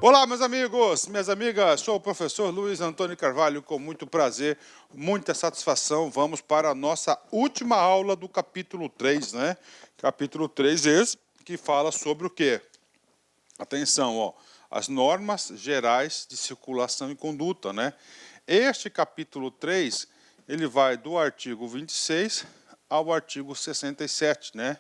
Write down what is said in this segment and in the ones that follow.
Olá, meus amigos, minhas amigas, sou o professor Luiz Antônio Carvalho, com muito prazer, muita satisfação. Vamos para a nossa última aula do capítulo 3, né? Capítulo 3 esse que fala sobre o quê? Atenção, ó, as normas gerais de circulação e conduta, né? Este capítulo 3, ele vai do artigo 26 ao artigo 67, né?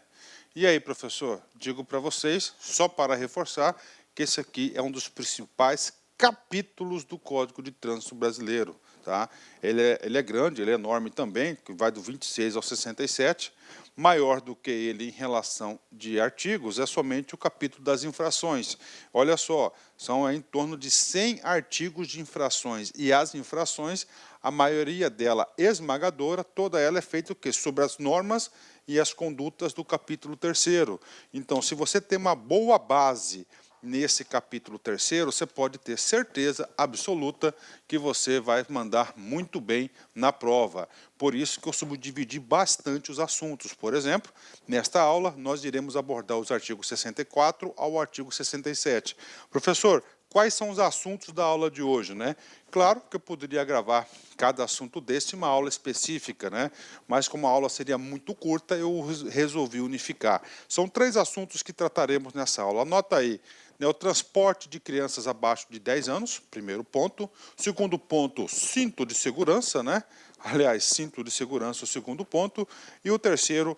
E aí, professor, digo para vocês, só para reforçar, que esse aqui é um dos principais capítulos do Código de Trânsito Brasileiro. Tá? Ele é grande, ele é enorme também, que vai do 26 ao 67. Maior do que ele em relação de artigos é somente o capítulo das infrações. Olha só, são em torno de 100 artigos de infrações. E as infrações, a maioria dela esmagadora, toda ela é feita o quê? Sobre as normas e as condutas do capítulo 3º. Então, se você tem uma boa base nesse capítulo 3º, você pode ter certeza absoluta que você vai mandar muito bem na prova. Por isso que eu subdividi bastante os assuntos. Por exemplo, nesta aula, nós iremos abordar os artigos 64 ao artigo 67. Professor, quais são os assuntos da aula de hoje, né? Claro que eu poderia gravar cada assunto desse uma aula específica, né? Mas como a aula seria muito curta, eu resolvi unificar. São 3 assuntos que trataremos nessa aula. Anota aí. O transporte de crianças abaixo de 10 anos, primeiro ponto. Segundo ponto, cinto de segurança, né? Aliás, cinto de segurança, o segundo ponto. E o terceiro,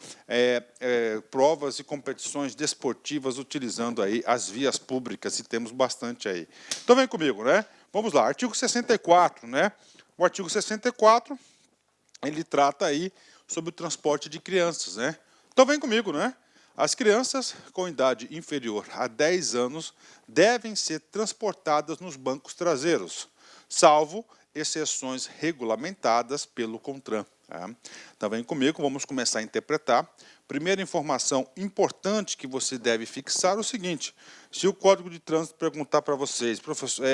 provas e competições desportivas utilizando aí as vias públicas, e temos bastante aí. Então vem comigo, né? Vamos lá, artigo 64, né? O artigo 64, ele trata aí sobre o transporte de crianças, né? Então vem comigo, né? As crianças com idade inferior a 10 anos devem ser transportadas nos bancos traseiros, salvo exceções regulamentadas pelo CONTRAN. Então vem comigo, vamos começar a interpretar. Primeira informação importante que você deve fixar é o seguinte: se o Código de Trânsito perguntar para vocês, professor,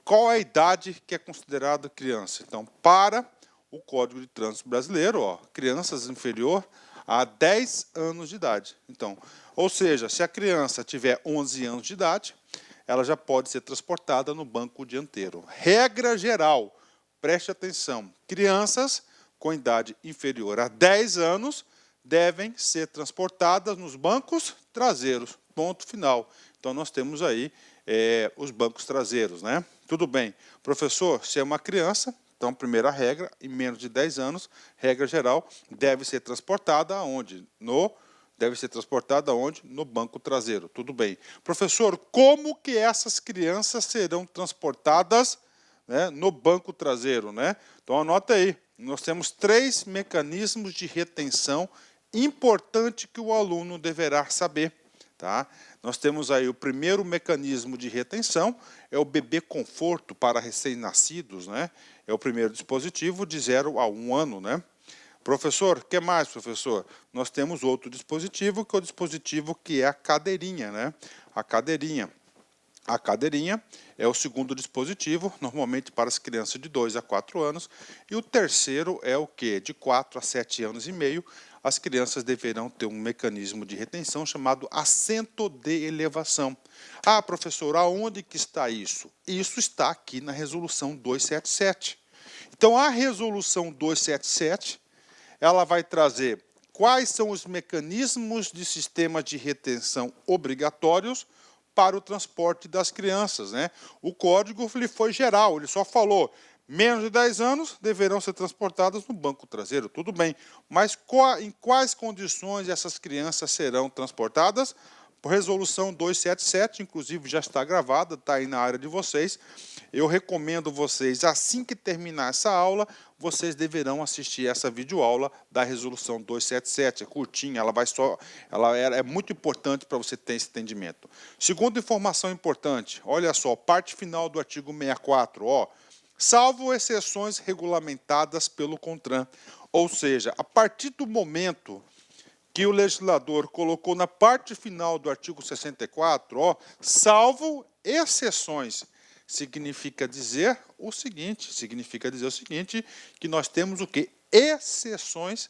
qual é a idade que é considerada criança? Então, para o Código de Trânsito Brasileiro, ó, crianças inferior a 10 anos de idade. Então, ou seja, se a criança tiver 11 anos de idade, ela já pode ser transportada no banco dianteiro. Regra geral, preste atenção, crianças com idade inferior a 10 anos devem ser transportadas nos bancos traseiros, ponto final. Então, nós temos aí os bancos traseiros, né? Tudo bem. Professor, se é uma criança, então, primeira regra, em menos de 10 anos, regra geral, deve ser transportada aonde? Deve ser transportada aonde? No banco traseiro. Tudo bem. Professor, como que essas crianças serão transportadas, né, no banco traseiro, né? Então, anota aí. Nós temos 3 mecanismos de retenção importante que o aluno deverá saber. Tá? Nós temos aí o primeiro mecanismo de retenção, é o bebê conforto para recém-nascidos, né? É o primeiro dispositivo de 0 a 1 ano, né? Professor, o que mais, professor? Nós temos outro dispositivo, que é o dispositivo que é a cadeirinha, né? A cadeirinha. A cadeirinha é o segundo dispositivo, normalmente para as crianças de 2 a 4 anos. E o terceiro é o quê? De 4 a 7 anos e meio, as crianças deverão ter um mecanismo de retenção chamado assento de elevação. Ah, professor, aonde que está isso? Isso está aqui na resolução 277. Então, a resolução 277, ela vai trazer quais são os mecanismos de sistema de retenção obrigatórios para o transporte das crianças, né? O código ele foi geral, ele só falou menos de 10 anos deverão ser transportadas no banco traseiro, tudo bem. Mas em quais condições essas crianças serão transportadas? Por resolução 277, inclusive já está gravada, está aí na área de vocês. Eu recomendo vocês, assim que terminar essa aula, vocês deverão assistir essa videoaula da resolução 277. É curtinha, ela é muito importante para você ter esse entendimento. Segunda informação importante, olha só, parte final do artigo 64, ó, salvo exceções regulamentadas pelo CONTRAN. Ou seja, a partir do momento que o legislador colocou na parte final do artigo 64, ó, salvo exceções, significa dizer o seguinte, que nós temos o quê? Exceções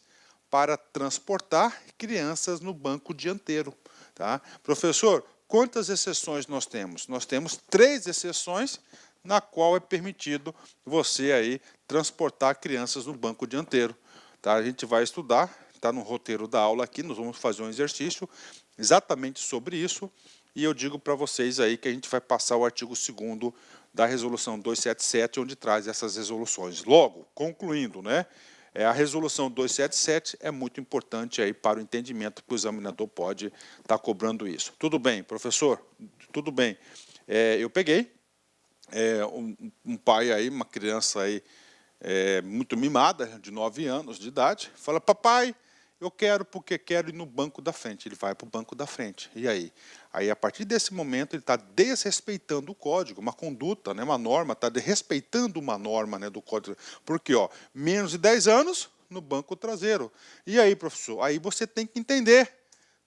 para transportar crianças no banco dianteiro. Tá? Professor, quantas exceções nós temos? Nós temos 3 exceções na qual é permitido você aí transportar crianças no banco dianteiro. Tá? A gente vai estudar, está no roteiro da aula aqui, nós vamos fazer um exercício exatamente sobre isso, e eu digo para vocês aí que a gente vai passar o artigo 2º da resolução 277, onde traz essas resoluções. Logo, concluindo, né? A resolução 277 é muito importante aí para o entendimento que o examinador pode estar cobrando isso. Tudo bem, professor? Tudo bem. Eu peguei um pai aí, uma criança aí muito mimada, de 9 anos de idade, fala: papai, eu quero porque quero ir no banco da frente. Ele vai para o banco da frente. E aí? Aí, a partir desse momento, ele está desrespeitando o código, uma conduta, né, uma norma, está desrespeitando uma norma, né, do código. Porque, ó, menos de 10 anos no banco traseiro. E aí, professor? Aí você tem que entender,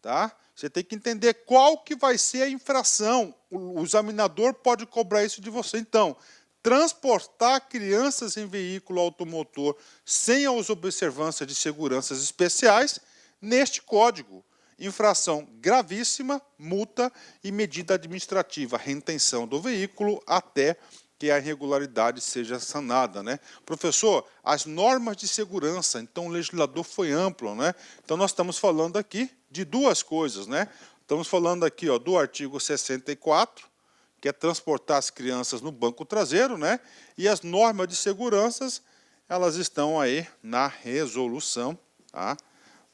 tá? Você tem que entender qual que vai ser a infração. O examinador pode cobrar isso de você. Então, transportar crianças em veículo automotor sem as observâncias de seguranças especiais, neste código. Infração gravíssima, multa e medida administrativa, retenção do veículo até que a irregularidade seja sanada, né? Professor, as normas de segurança, então o legislador foi amplo, né? Então nós estamos falando aqui de 2 coisas, né? Estamos falando aqui, ó, do artigo 64, que é transportar as crianças no banco traseiro, né? E as normas de segurança, elas estão aí na resolução, tá?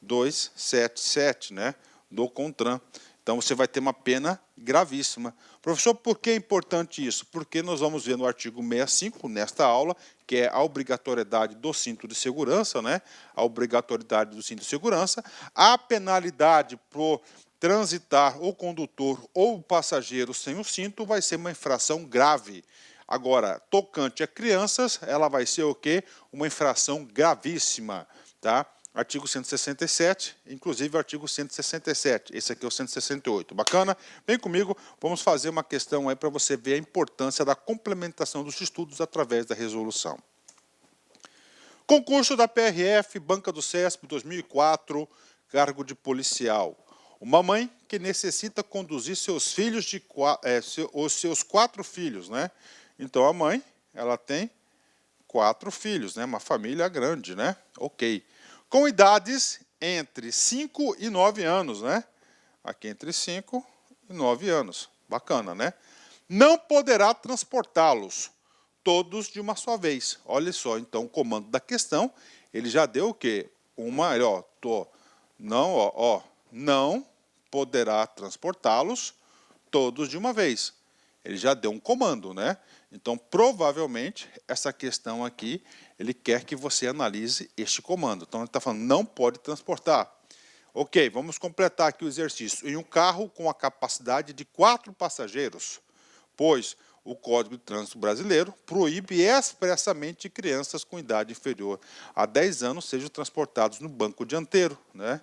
277, né? Do CONTRAN. Então, você vai ter uma pena gravíssima. Professor, por que é importante isso? Porque nós vamos ver no artigo 65, nesta aula, que é a obrigatoriedade do cinto de segurança, né? A obrigatoriedade do cinto de segurança, a penalidade por transitar o condutor ou o passageiro sem o cinto vai ser uma infração grave. Agora, tocante a crianças, ela vai ser o quê? Uma infração gravíssima, tá? Artigo 167, inclusive o artigo 167, esse aqui é o 168. Bacana? Vem comigo, vamos fazer uma questão aí para você ver a importância da complementação dos estudos através da resolução. Concurso da PRF, Banca do CESP 2004, cargo de policial. Uma mãe que necessita conduzir seus filhos, os seus 4 filhos, né? Então, a mãe, ela tem 4 filhos, né? Uma família grande, né? Ok. Com idades entre 5 e 9 anos, né? Aqui entre 5 e 9 anos. Bacana, né? Não poderá transportá-los todos de uma só vez. Olha só, então, o comando da questão, ele já deu o quê? Não poderá transportá-los todos de uma vez. Ele já deu um comando, né? Então, provavelmente, essa questão aqui, ele quer que você analise este comando. Então, ele está falando, não pode transportar. Ok, vamos completar aqui o exercício. Em um carro com a capacidade de 4 passageiros, pois o Código de Trânsito Brasileiro proíbe expressamente que crianças com idade inferior a 10 anos sejam transportados no banco dianteiro, né?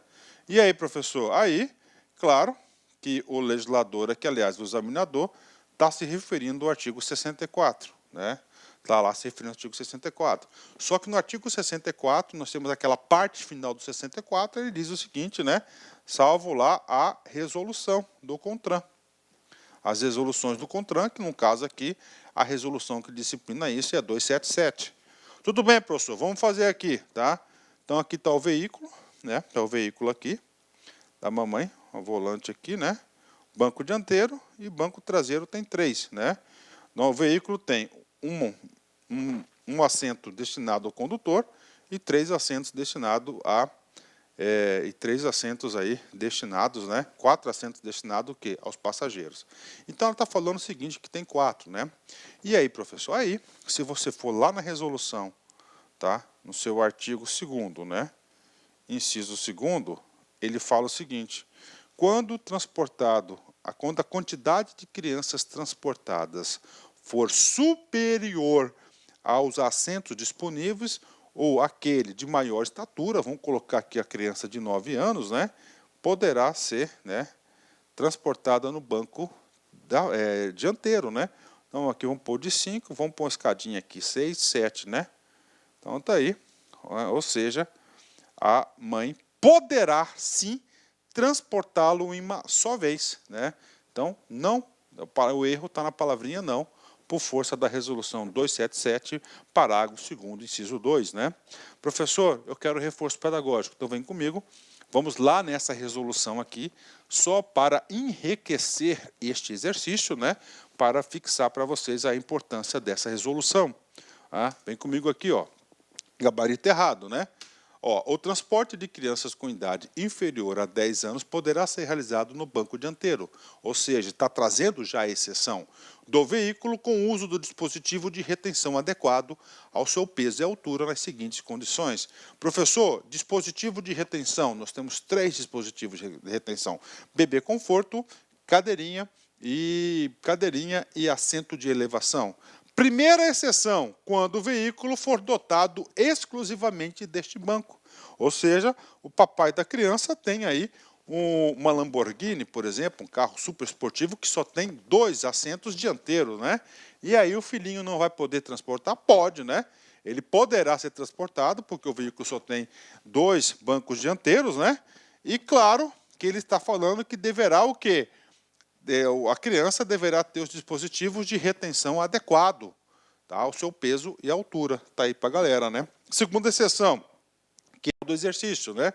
E aí, professor? Aí, claro que o legislador, aqui, aliás, o examinador, está se referindo ao artigo 64, né? Está lá se referindo ao artigo 64. Só que no artigo 64, nós temos aquela parte final do 64, ele diz o seguinte, né? Salvo lá a resolução do CONTRAN. As resoluções do CONTRAN, que no caso aqui, a resolução que disciplina isso é a 277. Tudo bem, professor, vamos fazer aqui, tá? Então, aqui está o veículo, né? Está o veículo aqui, da mamãe, o volante aqui, né? Banco dianteiro e banco traseiro tem 3, né? Então, o veículo tem um assento destinado ao condutor e 3 assentos destinados a 4 assentos destinados o quê? Aos passageiros. Então, ela está falando o seguinte, que tem 4, né? E aí, professor? Aí, se você for lá na resolução, tá? No seu artigo 2º, né? Inciso 2º, ele fala o seguinte, quando a quantidade de crianças transportadas for superior aos assentos disponíveis, ou aquele de maior estatura, vamos colocar aqui a criança de 9 anos, né, poderá ser, né, transportada no banco dianteiro, né? Então, aqui vamos pôr de 5, vamos pôr uma escadinha aqui, 6, 7, né? Então, está aí, ou seja, a mãe poderá, sim, transportá-lo em uma só vez, né? Então, não, o erro está na palavrinha não, por força da resolução 277, parágrafo 2º, inciso 2, né? Professor, eu quero reforço pedagógico, então vem comigo. Vamos lá nessa resolução aqui, só para enriquecer este exercício, né? Para fixar para vocês a importância dessa resolução. Vem comigo aqui, ó. Gabarito errado, né? O transporte de crianças com idade inferior a 10 anos poderá ser realizado no banco dianteiro, ou seja, está trazendo já a exceção do veículo com uso do dispositivo de retenção adequado ao seu peso e altura nas seguintes condições. Professor, dispositivo de retenção, nós temos 3 dispositivos de retenção: bebê conforto, cadeirinha e assento de elevação. Primeira exceção, quando o veículo for dotado exclusivamente deste banco. Ou seja, o papai da criança tem aí uma Lamborghini, por exemplo, um carro super esportivo que só tem 2 assentos dianteiros, né? E aí o filhinho não vai poder transportar? Pode, né? Ele poderá ser transportado porque o veículo só tem 2 bancos dianteiros, né? E claro que ele está falando que deverá o quê? A criança deverá ter os dispositivos de retenção adequado, tá, ao seu peso e altura. Está aí para a galera, né? Segunda exceção, que é do exercício, né?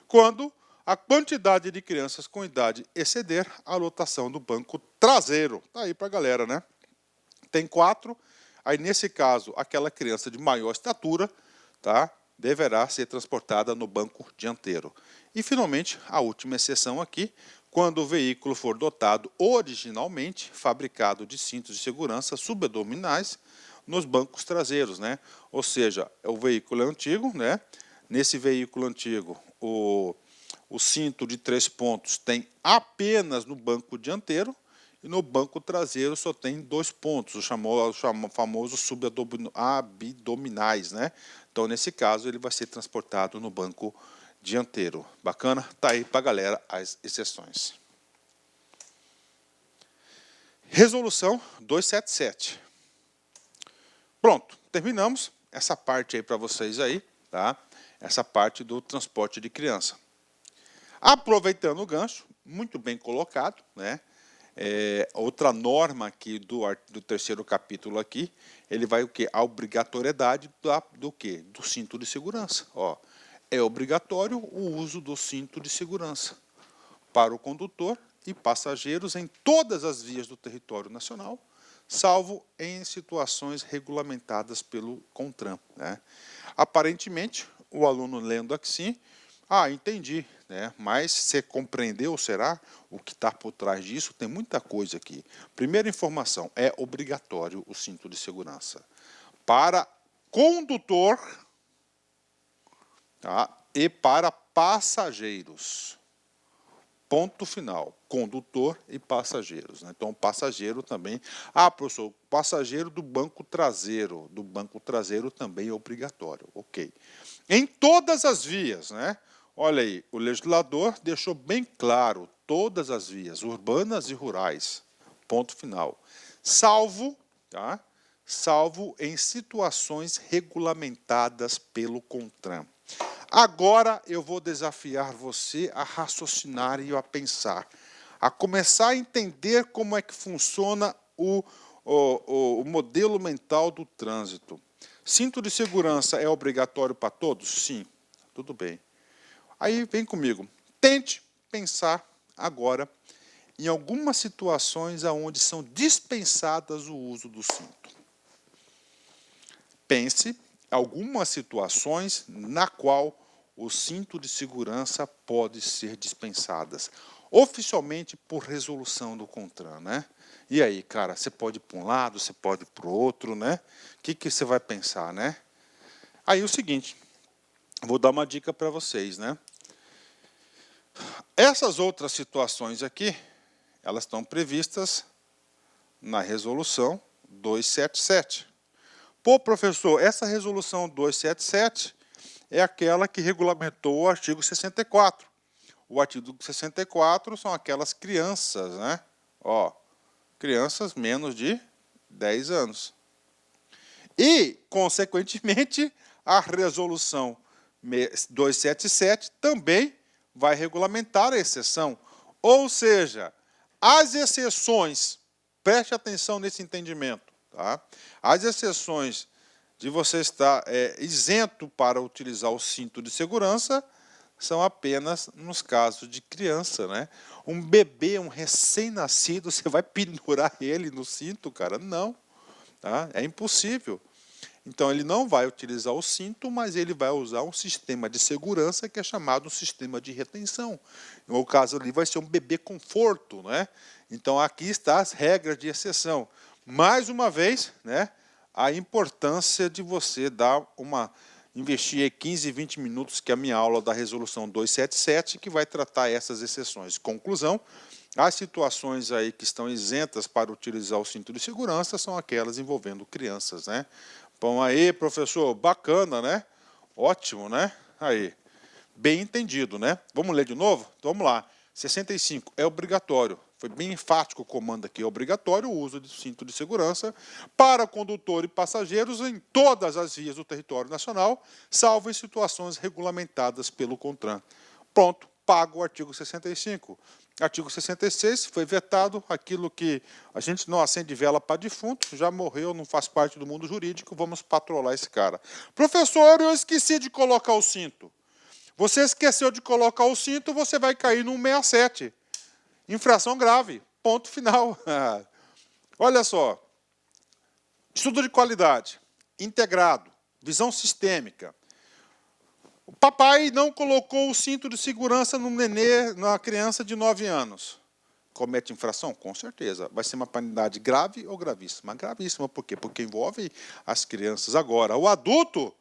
Quando a quantidade de crianças com idade exceder a lotação do banco traseiro. Está aí para a galera, né? Tem 4, aí nesse caso, aquela criança de maior estatura, tá, deverá ser transportada no banco dianteiro. E finalmente, a última exceção aqui, quando o veículo for dotado originalmente, fabricado de cintos de segurança subabdominais nos bancos traseiros, né? Ou seja, o veículo é antigo, né? Nesse veículo antigo, o cinto de 3 pontos tem apenas no banco dianteiro e no banco traseiro só tem 2 pontos, o famoso subabdominais, né? Então, nesse caso, ele vai ser transportado no banco dianteiro. Bacana? Tá aí para a galera as exceções. Resolução 277. Pronto, terminamos essa parte aí para vocês aí, tá? Essa parte do transporte de criança. Aproveitando o gancho, muito bem colocado, né? Outra norma aqui do 3º capítulo aqui, ele vai o quê? A obrigatoriedade do quê? Do cinto de segurança. É obrigatório o uso do cinto de segurança para o condutor e passageiros em todas as vias do território nacional, salvo em situações regulamentadas pelo CONTRAN, né? Aparentemente, o aluno lendo aqui, entendi, né? Mas você compreendeu, será? O que está por trás disso? Tem muita coisa aqui. Primeira informação, é obrigatório o cinto de segurança para condutor, tá, e para passageiros. Ponto final. Condutor e passageiros, né? Então, passageiro também. Professor, passageiro do banco traseiro. Do banco traseiro também é obrigatório. Ok. Em todas as vias, né? Olha aí, o legislador deixou bem claro todas as vias, urbanas e rurais. Ponto final. Salvo, tá? Salvo em situações regulamentadas pelo CONTRAN. Agora eu vou desafiar você a raciocinar e a pensar, a começar a entender como é que funciona o modelo mental do trânsito. Cinto de segurança é obrigatório para todos? Sim, tudo bem. Aí vem comigo, tente pensar agora em algumas situações onde são dispensadas o uso do cinto. Pense em algumas situações na qual o cinto de segurança pode ser dispensadas, oficialmente por resolução do CONTRAN, né? E aí, cara, você pode ir para um lado, você pode ir para o outro, né? O que você vai pensar, né? Aí o seguinte, vou dar uma dica para vocês, né? Essas outras situações aqui, elas estão previstas na resolução 277. Pô, professor, essa resolução 277 é aquela que regulamentou o artigo 64. O artigo 64 são aquelas crianças, né? Crianças menos de 10 anos. E, consequentemente, a resolução 277 também vai regulamentar a exceção. Ou seja, As exceções, preste atenção nesse entendimento, tá? As exceções de você estar isento para utilizar o cinto de segurança são apenas nos casos de criança, né? Um bebê, um recém-nascido, você vai pendurar ele no cinto, cara? Não, tá? É impossível. Então, ele não vai utilizar o cinto, mas ele vai usar um sistema de segurança que é chamado sistema de retenção. No caso ali, vai ser um bebê conforto, né? Então, aqui está as regras de exceção. Mais uma vez, né, a importância de você investir aí 15, 20 minutos, que é a minha aula da resolução 277, que vai tratar essas exceções. Conclusão, as situações aí que estão isentas para utilizar o cinto de segurança são aquelas envolvendo crianças, né? Bom, aí, professor, bacana, né? Ótimo, né? Aí, bem entendido, né? Vamos ler de novo? Então, vamos lá. 65, é obrigatório. Foi bem enfático o comando aqui. É obrigatório o uso de cinto de segurança para condutor e passageiros em todas as vias do território nacional, salvo em situações regulamentadas pelo CONTRAN. Pronto, pago o artigo 65. Artigo 66, foi vetado aquilo que a gente não acende vela para defunto, já morreu, não faz parte do mundo jurídico, vamos patrolar esse cara. Professor, eu esqueci de colocar o cinto. Você esqueceu de colocar o cinto, você vai cair no 167. Infração grave. Ponto final. Olha só. Estudo de qualidade. Integrado. Visão sistêmica. O papai não colocou o cinto de segurança no nenê, na criança de 9 anos. Comete infração? Com certeza. Vai ser uma penalidade grave ou gravíssima? Gravíssima. Por quê? Porque envolve as crianças. Agora, o adulto,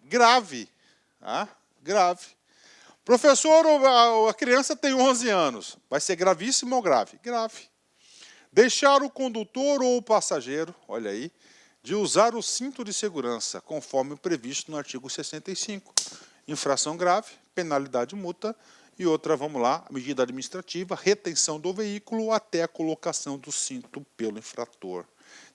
grave. Grave. Professor, a criança tem 11 anos. Vai ser gravíssimo ou grave? Grave. Deixar o condutor ou o passageiro, olha aí, de usar o cinto de segurança, conforme previsto no artigo 65. Infração grave, penalidade multa, e outra, vamos lá, medida administrativa, retenção do veículo até a colocação do cinto pelo infrator.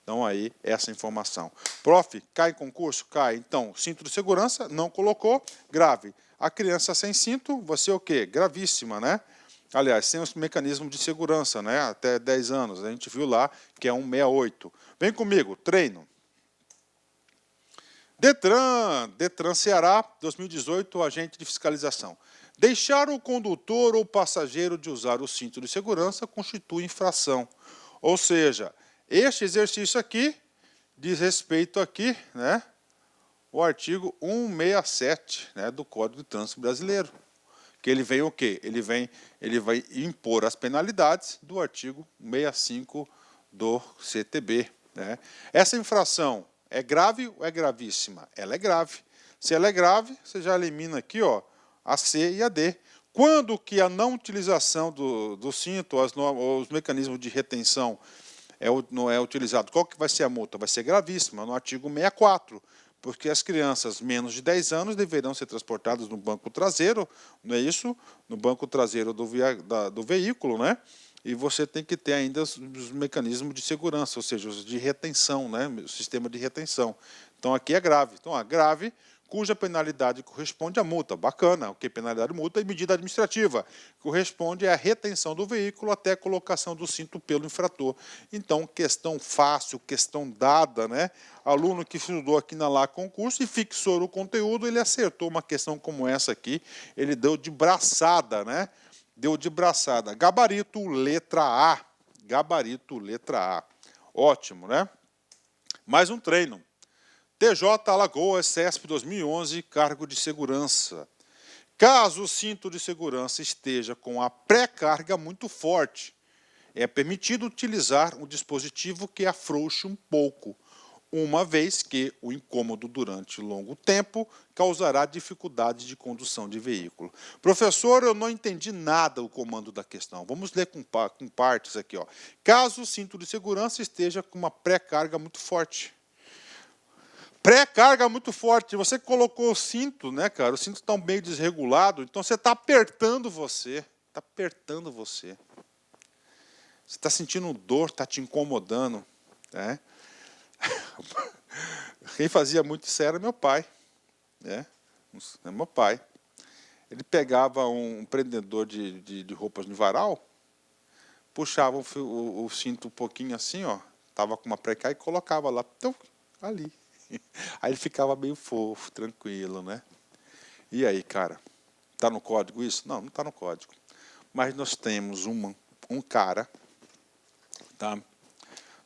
Então, aí, essa informação. Prof, cai em concurso? Cai. Então, cinto de segurança, não colocou, grave. A criança sem cinto, você o quê? Gravíssima, né? Aliás, sem os mecanismos de segurança, né? Até 10 anos. A gente viu lá que é 168. Vem comigo, treino. Detran Ceará, 2018, agente de fiscalização. Deixar o condutor ou passageiro de usar o cinto de segurança constitui infração. Ou seja, este exercício aqui diz respeito aqui, né, o artigo 167, né, do Código de Trânsito Brasileiro. Que ele vem o quê? Ele vai impor as penalidades do artigo 65 do CTB. Né? Essa infração é grave ou é gravíssima? Ela é grave. Se ela é grave, você já elimina aqui a C e a D. Quando que a não utilização do cinto, os mecanismos de retenção não é utilizado, qual que vai ser a multa? Vai ser gravíssima, no artigo 64. Porque as crianças menos de 10 anos deverão ser transportadas no banco traseiro, não é isso? No banco traseiro do veículo, né? E você tem que ter ainda os mecanismos de segurança, ou seja, os de retenção, né? O sistema de retenção. Então, aqui é grave. Então, grave, cuja penalidade corresponde à multa. Bacana, o que penalidade, multa e medida administrativa. Corresponde à retenção do veículo até a colocação do cinto pelo infrator. Então, questão fácil, questão dada, né? Aluno que estudou aqui na lá concurso e fixou o conteúdo, ele acertou uma questão como essa aqui, ele deu de braçada, né? Deu de braçada. Gabarito, letra A. Gabarito, letra A. Ótimo, né? Mais um treino. TJ Alagoas, CESP 2011, cargo de segurança. Caso o cinto de segurança esteja com a pré-carga muito forte, é permitido utilizar um dispositivo que afrouxe um pouco, uma vez que o incômodo durante longo tempo causará dificuldade de condução de veículo. Professor, eu não entendi nada o comando da questão. Vamos ler com partes aqui. Caso o cinto de segurança esteja com uma pré-carga muito forte. Pré-carga muito forte. Você colocou o cinto, né, cara? O cinto está meio desregulado, então você está apertando você. Está apertando você. Você está sentindo dor, está te incomodando. Né? Quem fazia muito isso era meu pai. Né? Meu pai. Ele pegava um prendedor de roupas no varal, puxava o cinto um pouquinho assim, ó, tava com uma precária e colocava lá, então, ali. Aí ele ficava meio fofo, tranquilo, né? E aí, cara, tá no código isso? Não, não tá no código. Mas nós temos um cara, tá?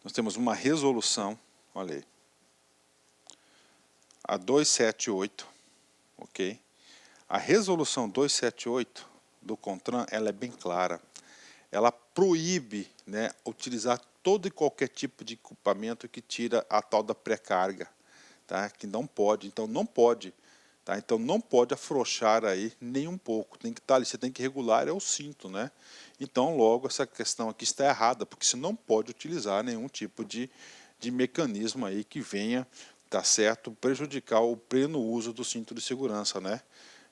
Nós temos uma resolução, olha aí, a 278, ok? A resolução 278 do CONTRAN, ela é bem clara. Ela proíbe, né, utilizar todo e qualquer tipo de equipamento que tira a tal da pré-carga, tá? Que não pode, então não pode, tá? Então não pode afrouxar aí nem um pouco, tem que estar ali, você tem que regular é o cinto, né? Então logo essa questão aqui está errada, porque você não pode utilizar nenhum tipo de mecanismo aí que venha, tá certo, prejudicar o pleno uso do cinto de segurança, né?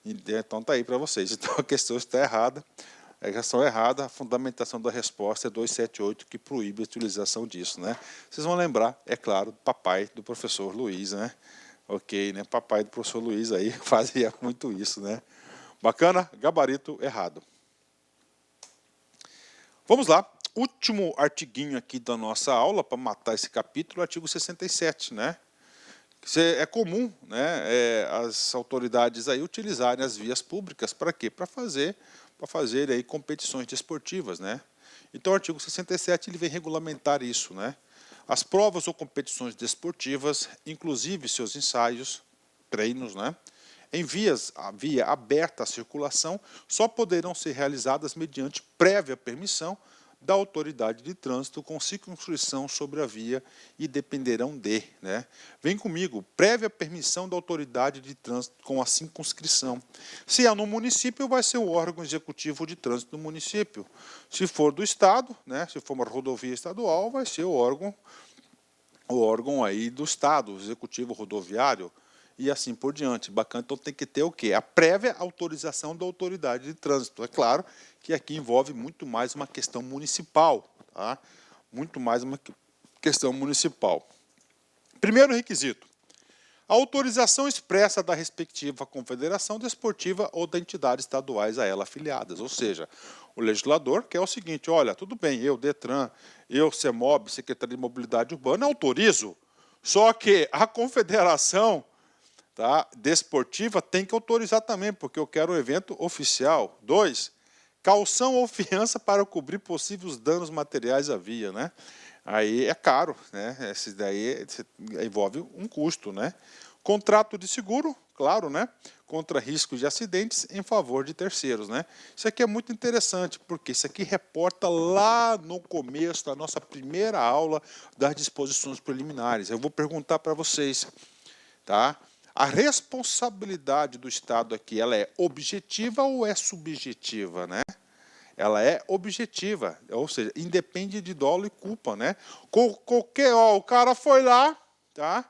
Então tá aí para vocês. Então a questão está errada. A questão errada, a fundamentação da resposta é 278, que proíbe a utilização disso, né? Vocês vão lembrar, é claro, do papai do professor Luiz, né? Ok, né? Papai do professor Luiz aí fazia muito isso, né? Bacana? Gabarito errado. Vamos lá. Último artiguinho aqui da nossa aula, para matar esse capítulo, artigo 67, né? É comum, né, as autoridades aí utilizarem as vias públicas para quê? Para fazer aí competições desportivas, né? Então o artigo 67 ele vem regulamentar isso, né? As provas ou competições desportivas, inclusive seus ensaios, treinos, né, em via aberta à circulação, só poderão ser realizadas mediante prévia permissão da autoridade de trânsito com circunscrição sobre a via e dependerão de, né? Vem comigo, prévia permissão da autoridade de trânsito com a circunscrição. Se é no município, vai ser o órgão executivo de trânsito do município. Se for do estado, né, se for uma rodovia estadual, vai ser o órgão aí do estado, o executivo rodoviário, e assim por diante. Bacana, então tem que ter o quê? A prévia autorização da autoridade de trânsito. É claro que aqui envolve muito mais uma questão municipal, tá? Muito mais uma questão municipal. Primeiro requisito: a autorização expressa da respectiva confederação desportiva ou da entidade estaduais a ela afiliadas. Ou seja, o legislador quer o seguinte: olha, tudo bem, eu, Detran, eu, CEMOB, Secretaria de Mobilidade Urbana, autorizo, só que a confederação, tá, desportiva tem que autorizar também, porque eu quero um evento oficial. 2, caução ou fiança para cobrir possíveis danos materiais à via, né? Aí é caro, né? Esse daí envolve um custo, né? Contrato de seguro, claro, né? Contra riscos de acidentes em favor de terceiros, né? Isso aqui é muito interessante, porque isso aqui reporta lá no começo da nossa primeira aula das disposições preliminares. Eu vou perguntar para vocês, tá? A responsabilidade do Estado aqui, ela é objetiva ou é subjetiva, né? Ela é objetiva, ou seja, independe de dolo e culpa, né? O cara foi lá, tá?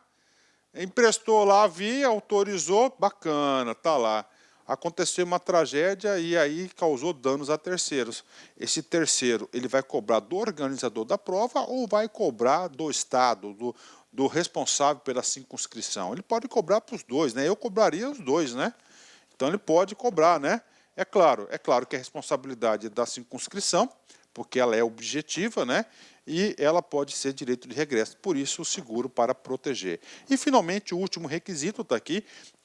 Emprestou lá a via, autorizou, bacana, tá lá. Aconteceu uma tragédia e aí causou danos a terceiros. Esse terceiro, ele vai cobrar do organizador da prova ou vai cobrar do Estado, do responsável pela circunscrição? Ele pode cobrar para os dois, né? Eu cobraria os dois, né? Então ele pode cobrar, né? É claro que a responsabilidade é da circunscrição, porque ela é objetiva, né? E ela pode ser direito de regresso, por isso o seguro para proteger. E finalmente o último requisito está aqui: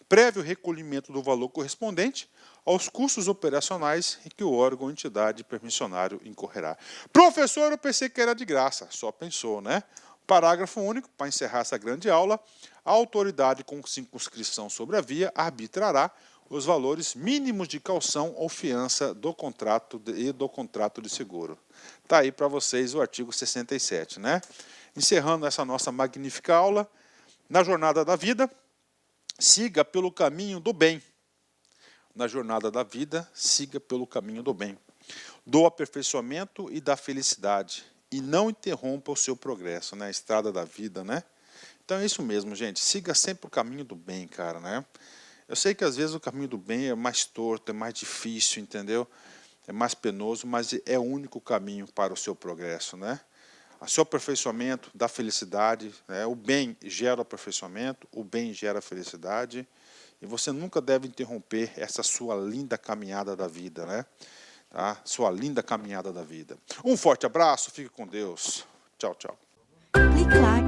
prévio recolhimento do valor correspondente aos custos operacionais em que o órgão ou entidade permissionário incorrerá. Professor, eu pensei que era de graça, só pensou, né? Parágrafo único, para encerrar essa grande aula: a autoridade com circunscrição sobre a via arbitrará os valores mínimos de caução ou fiança do contrato e do contrato de seguro. Está aí para vocês o artigo 67, né? Encerrando essa nossa magnífica aula, na jornada da vida, siga pelo caminho do bem. Na jornada da vida, siga pelo caminho do bem, do aperfeiçoamento e da felicidade, e não interrompa o seu progresso, né? A estrada da vida, né? Então é isso mesmo, gente. Siga sempre o caminho do bem, cara, né? Eu sei que às vezes o caminho do bem é mais torto, é mais difícil, entendeu? É mais penoso, mas é o único caminho para o seu progresso, né? O seu aperfeiçoamento da felicidade, né? O bem gera o aperfeiçoamento, o bem gera a felicidade, e você nunca deve interromper essa sua linda caminhada da vida, né? tá? Sua linda caminhada da vida. Um forte abraço, fique com Deus. Tchau, tchau. Clique lá